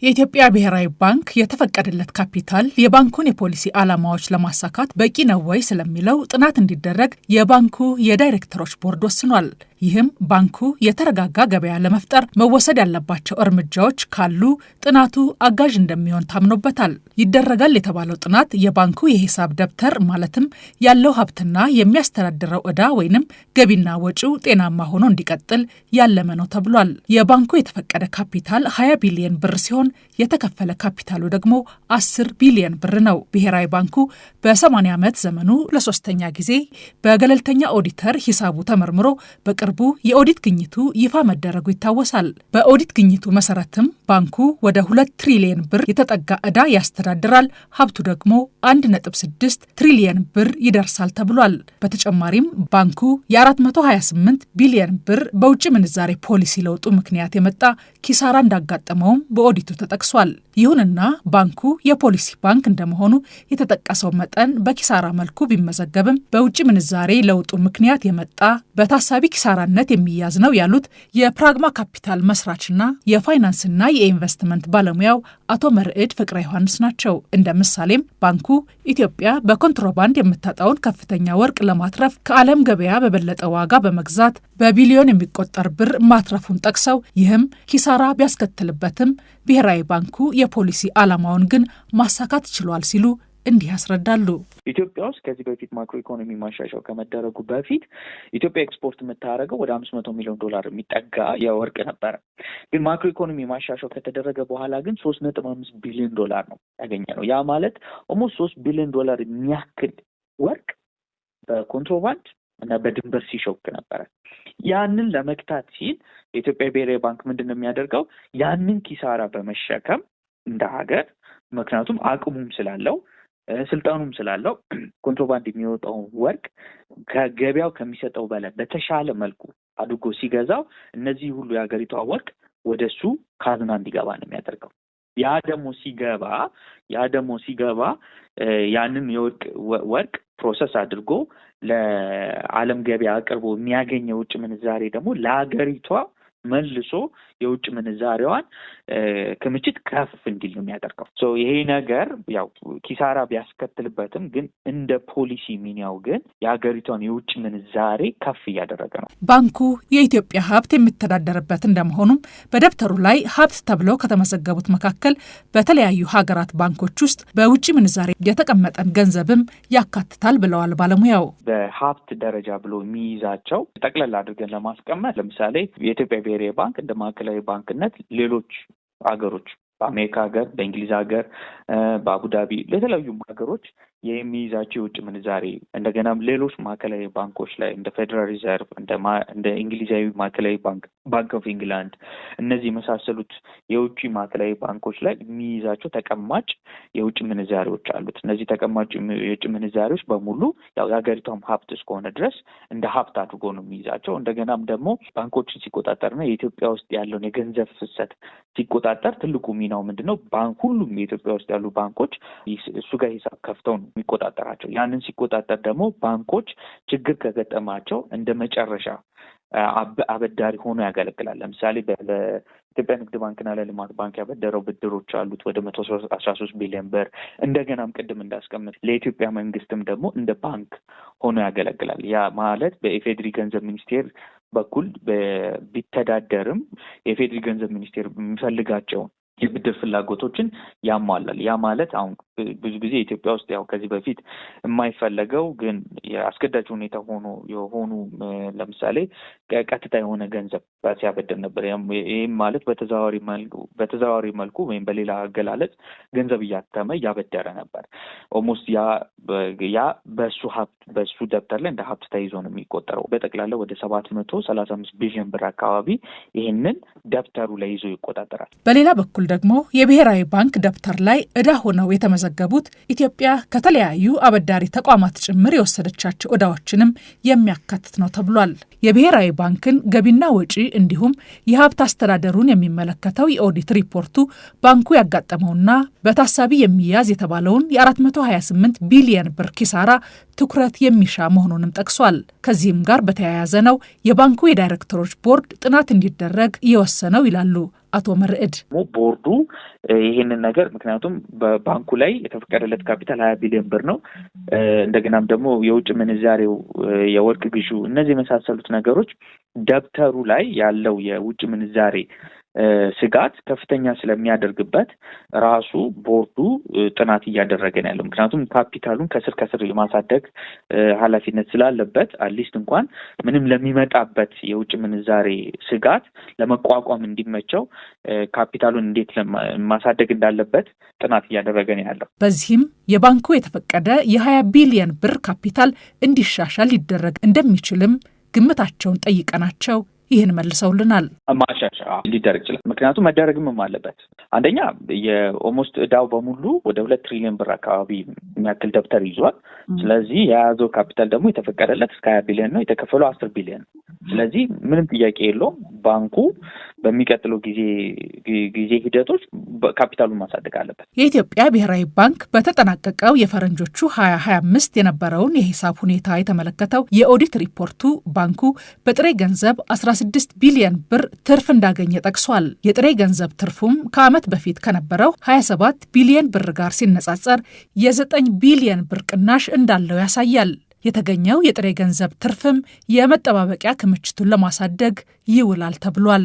የኢትዮጵያ ብሔራዊ ባንክ የተፈቀደለት ካፒታል የባንኩን የፖሊሲ ዓላማዎች ለማሳካት በቂ ነው ወይ ስለሚለው ጥናት እንዲደረግ የባንኩ የዳይሬክተሮች ቦርድ ወስኗል። ይህም ባንኩ የተረጋጋ ገበያ ለመፍጠር መወሰድ ያለባቸው እርምጃዎች ካሉ ጥናቱ አጋዥ እንደሚሆን ታምኖበታል። ይደረጋል የተባለው ጥናት የባንኩ የሂሳብ ደብተር ማለትም ያለው ሀብትና የሚያስተዳድረው ዕዳ ወይንም ገቢና ወጪው ጤናማ ሆኖ እንዲቀጥል ያለመ ነው ተብሏል። የባንኩ የተፈቀደ ካፒታል 20 ቢሊዮን ብር ሲሆን የተከፈለ ካፒታሉ ደግሞ 10 ቢሊዮን ብር ነው። ብሔራዊ ባንኩ በ80 ዓመት ዘመኑ ለሶስተኛ ጊዜ በገለልተኛ ኦዲተር ሂሳቡ ተመርምሮ በቅርቡ የኦዲት ግኝቱ ይፋ መደረጉ ይታወሳል። በኦዲት ግኝቱ መሰረትም ባንኩ ወደ 2 ትሪሊዮን ብር የተጠጋ ዕዳ ያስተዳድራል። ሀብቱ ደግሞ 1.6 ትሪሊዮን ብር ይደርሳል ተብሏል። በተጨማሪም ባንኩ የ428 ቢሊዮን ብር በውጭ ምንዛሬ ፖሊሲ ለውጡ ምክንያት የመጣ ኪሳራ እንዳጋጠመውም በኦዲቱ ተጠቅሷል። ይሁንና ባንኩ የፖሊሲ ባንክ እንደመሆኑ የተጠቀሰው መጠን በኪሳራ መልኩ ቢመዘገብም በውጭ ምንዛሬ ለውጡ ምክንያት የመጣ በታሳቢ ኪሳራነት የሚያዝ ነው ያሉት የፕራግማ ካፒታል መስራችና የፋይናንስና የኢንቨስትመንት ባለሙያው አቶ መርዕድ ፍቅረ ዮሐንስ ናቸው። እንደ ምሳሌም ባንኩ ኢትዮጵያ በኮንትሮባንድ የምታጣውን ከፍተኛ ወርቅ ለማትረፍ ከዓለም ገበያ በበለጠ ዋጋ በመግዛት በቢሊዮን የሚቆጠር ብር ማትረፉን ጠቅሰው ይህም ኪሳራ ቢያስከትልበትም ብሔራዊ ባንኩ የፖሊሲ ዓላማውን ግን ማሳካት ችሏል ሲሉ እንዲህ ያስረዳሉ። ኢትዮጵያ ውስጥ ከዚህ በፊት ማክሮ ኢኮኖሚ ማሻሻያው ከመደረጉ በፊት ኢትዮጵያ ኤክስፖርት የምታደርገው ወደ $500 ሚሊዮን የሚጠጋ የወርቅ ነበረ። ግን ማክሮ ኢኮኖሚ ማሻሻያው ከተደረገ በኋላ ግን $3.5 ቢሊዮን ነው ያገኘ ነው። ያ ማለት ኦልሞስት $3 ቢሊዮን የሚያክል ወርቅ በኮንትሮባንድ እና በድንበር ሲሾክ ነበረ። ያንን ለመግታት ሲል የኢትዮጵያ ብሔራዊ ባንክ ምንድን ነው የሚያደርገው? ያንን ኪሳራ በመሸከም እንደ ሀገር፣ ምክንያቱም አቅሙም ስላለው ስልጣኑም ስላለው ኮንትሮባንድ የሚወጣውን ወርቅ ከገበያው ከሚሰጠው በላይ በተሻለ መልኩ አድርጎ ሲገዛው እነዚህ ሁሉ የሀገሪቷ ወርቅ ወደ እሱ ካዝና እንዲገባ ነው የሚያደርገው። ያ ደግሞ ሲገባ ያንን የወርቅ ወርቅ ፕሮሰስ አድርጎ ለዓለም ገበያ አቅርቦ የሚያገኘው ውጭ ምንዛሬ ደግሞ ለሀገሪቷ መልሶ የውጭ ምንዛሬዋን ክምችት ከፍ እንዲል ነው የሚያደርገው። ይሄ ነገር ያው ኪሳራ ቢያስከትልበትም ግን እንደ ፖሊሲ ሚናው ግን የሀገሪቷን የውጭ ምንዛሬ ከፍ እያደረገ ነው። ባንኩ የኢትዮጵያ ሀብት የሚተዳደርበት እንደመሆኑም በደብተሩ ላይ ሀብት ተብለው ከተመዘገቡት መካከል በተለያዩ ሀገራት ባንኮች ውስጥ በውጭ ምንዛሬ የተቀመጠን ገንዘብም ያካትታል ብለዋል ባለሙያው። በሀብት ደረጃ ብሎ የሚይዛቸው ጠቅለል አድርገን ለማስቀመጥ ለምሳሌ የኢትዮጵያ ብሔራዊ ባንክ እንደ ማዕከላዊ ባንክነት ሌሎች ሀገሮች በአሜሪካ ሀገር፣ በእንግሊዝ ሀገር፣ በአቡዳቢ ለተለያዩ ሀገሮች የሚይዛቸው የውጭ ምንዛሬ እንደገናም ሌሎች ማዕከላዊ ባንኮች ላይ እንደ ፌዴራል ሪዘርቭ እንደ እንግሊዛዊ ማዕከላዊ ባንክ ኦፍ ኢንግላንድ እነዚህ የመሳሰሉት የውጭ ማዕከላዊ ባንኮች ላይ የሚይዛቸው ተቀማጭ የውጭ ምንዛሬዎች አሉት። እነዚህ ተቀማጭ የውጭ ምንዛሬዎች በሙሉ ያው የሀገሪቷም ሀብት እስከሆነ ድረስ እንደ ሀብት አድርጎ ነው የሚይዛቸው። እንደገናም ደግሞ ባንኮችን ሲቆጣጠርና የኢትዮጵያ ውስጥ ያለውን የገንዘብ ፍሰት ሲቆጣጠር ትልቁ ሚናው ምንድነው? ሁሉም የኢትዮጵያ ውስጥ ያሉ ባንኮች እሱ ጋር ሂሳብ ከፍተው ነው የሚቆጣጠራቸው። ያንን ሲቆጣጠር ደግሞ ባንኮች ችግር ከገጠማቸው እንደ መጨረሻ አበዳሪ ሆኖ ያገለግላል። ለምሳሌ በኢትዮጵያ ንግድ ባንክና ለልማት ባንክ ያበደረው ብድሮች አሉት ወደ 113 ቢሊዮን ብር። እንደገናም ቅድም እንዳስቀምጥ ለኢትዮጵያ መንግስትም ደግሞ እንደ ባንክ ሆኖ ያገለግላል። ያ ማለት በኢፌድሪ ገንዘብ ሚኒስቴር በኩል ቢተዳደርም የኢፌድሪ ገንዘብ ሚኒስቴር የሚፈልጋቸውን የብድር ፍላጎቶችን ያሟላል። ያ ማለት አሁን ብዙ ጊዜ ኢትዮጵያ ውስጥ ያው ከዚህ በፊት የማይፈለገው ግን የአስገዳጅ ሁኔታ የሆኑ ለምሳሌ ቀጥታ የሆነ ገንዘብ ሲያበድር ነበር። ይህም ማለት በተዘዋዋሪ መልኩ ወይም በሌላ አገላለጽ ገንዘብ እያተመ እያበደረ ነበር። ኦልሞስት ያ በሱ ደብተር ላይ እንደ ሀብት ተይዞ ነው የሚቆጠረው። በጠቅላላ ወደ 735 ቢሊዮን ብር አካባቢ ይህንን ደብተሩ ላይ ይዞ ይቆጣጠራል። በሌላ በኩል ደግሞ የብሔራዊ ባንክ ደብተር ላይ ዕዳ ሆነው የተመዘገቡት ኢትዮጵያ ከተለያዩ አበዳሪ ተቋማት ጭምር የወሰደቻቸው ዕዳዎችንም የሚያካትት ነው ተብሏል። የብሔራዊ ባንክን ገቢና ወጪ እንዲሁም የሀብት አስተዳደሩን የሚመለከተው የኦዲት ሪፖርቱ ባንኩ ያጋጠመውና በታሳቢ የሚያዝ የተባለውን የ428 ቢሊዮን ብር ኪሳራ ትኩረት የሚሻ መሆኑንም ጠቅሷል። ከዚህም ጋር በተያያዘ ነው የባንኩ የዳይሬክተሮች ቦርድ ጥናት እንዲደረግ የወሰነው ይላሉ አቶ መርዕድ። ቦርዱ ይህንን ነገር ምክንያቱም በባንኩ ላይ የተፈቀደለት ካፒታል 20 ቢሊዮን ብር ነው። እንደገናም ደግሞ የውጭ ምንዛሬው፣ የወርቅ ግዢ፣ እነዚህ የመሳሰሉት ነገሮች ደብተሩ ላይ ያለው የውጭ ምንዛሬ ስጋት ከፍተኛ ስለሚያደርግበት ራሱ ቦርዱ ጥናት እያደረገ ነው ያለው። ምክንያቱም ካፒታሉን ከስር የማሳደግ ኃላፊነት ስላለበት አትሊስት እንኳን ምንም ለሚመጣበት የውጭ ምንዛሬ ስጋት ለመቋቋም እንዲመቸው ካፒታሉን እንዴት ማሳደግ እንዳለበት ጥናት እያደረገ ነው ያለው። በዚህም የባንኩ የተፈቀደ የ20 ቢሊዮን ብር ካፒታል እንዲሻሻል ሊደረግ እንደሚችልም ግምታቸውን ጠይቀናቸው ይህን መልሰውልናል። ማሻሻያ ሊደረግ ይችላል። ምክንያቱም መደረግም አለበት። አንደኛ የኦልሞስት እዳው በሙሉ ወደ 2 ትሪሊዮን ብር አካባቢ የሚያክል ደብተር ይዟል። ስለዚህ የያዘው ካፒታል ደግሞ የተፈቀደለት እስከ 20 ቢሊዮን ነው፣ የተከፈለው 10 ቢሊዮን። ስለዚህ ምንም ጥያቄ የለውም ባንኩ በሚቀጥለው ጊዜ ሂደቶች ካፒታሉን ማሳደግ አለበት። የኢትዮጵያ ብሔራዊ ባንክ በተጠናቀቀው የፈረንጆቹ 2025 የነበረውን የሂሳብ ሁኔታ የተመለከተው የኦዲት ሪፖርቱ ባንኩ በጥሬ ገንዘብ 16 ቢሊዮን ብር ትርፍ እንዳገኘ ጠቅሷል። የጥሬ ገንዘብ ትርፉም ከዓመት በፊት ከነበረው 27 ቢሊዮን ብር ጋር ሲነጻጸር የ9 ቢሊዮን ብር ቅናሽ እንዳለው ያሳያል። የተገኘው የጥሬ ገንዘብ ትርፍም የመጠባበቂያ ክምችቱን ለማሳደግ ይውላል ተብሏል።